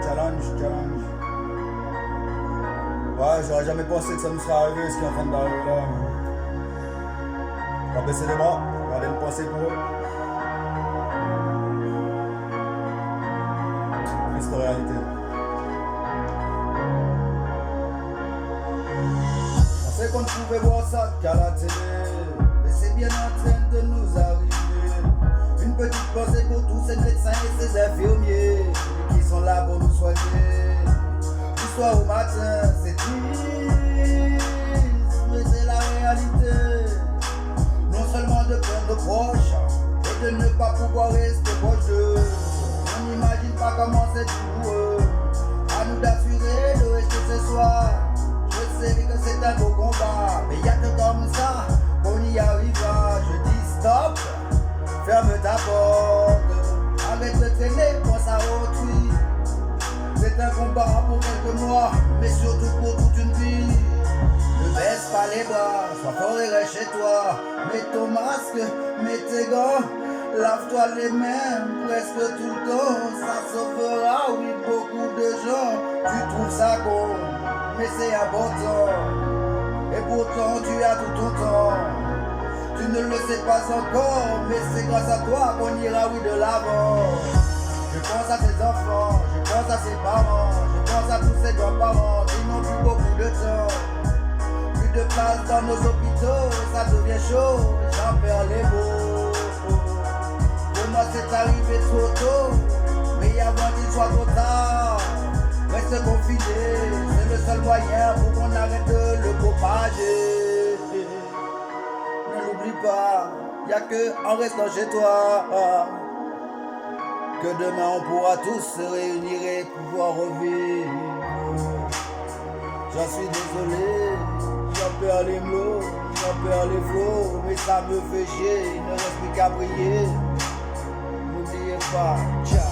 Challenge. Ouais, j'aurais jamais pensé que ça nous serait arrivé ce qui est en train d'arriver là. On va baisser les bras, on va aller le penser pour eux. Triste réalité. On sait qu'on ne pouvait voir ça qu'à la télé, mais c'est bien en train de nous arriver. Une petite pensée pour tous ces médecins et ces infirmiers qui sont là pour nous soigner. Du soir au matin, c'est triste, mais c'est la réalité. Non seulement de perdre nos proches et de ne pas pouvoir rester proche d'eux. On n'imagine pas comment c'est douloureux. À nous d'assurer de rester ce soir. Je sais que c'est un beau combat, mais y'a que comme ça qu'on y arrivera. Je dis stop, ferme ta porte, arrête de traîner, pense à autrui. C'est un combat pour quelques mois, mais surtout pour toute une vie. Ne baisse pas les bras, sois fort et reste chez toi. Mets ton masque, mets tes gants, lave-toi les mains presque tout le temps. Ça sauvera, oui, beaucoup de gens. Tu trouves ça con, mais c'est important. Et pourtant tu as tout ton temps. Tu ne le sais pas encore, mais c'est grâce à toi qu'on ira, oui, de l'avant. Je pense à ses enfants, je pense à ses parents, je pense à tous ces grands-parents qui n'ont plus beaucoup de temps. Plus de place dans nos hôpitaux, ça devient chaud, j'en perds les mots. Pour moi c'est arrivé trop tôt, mais avant qu'il soit trop tard. Reste confiné, c'est le seul moyen pour qu'on arrête de le propager. Ne l'oublie pas, y'a que en restant chez toi que demain on pourra tous se réunir et pouvoir revivre. J'en suis désolé, j'en perds les mots, j'en perds les flots, mais ça me fait chier, il ne reste plus qu'à briller. N'oubliez pas, ciao.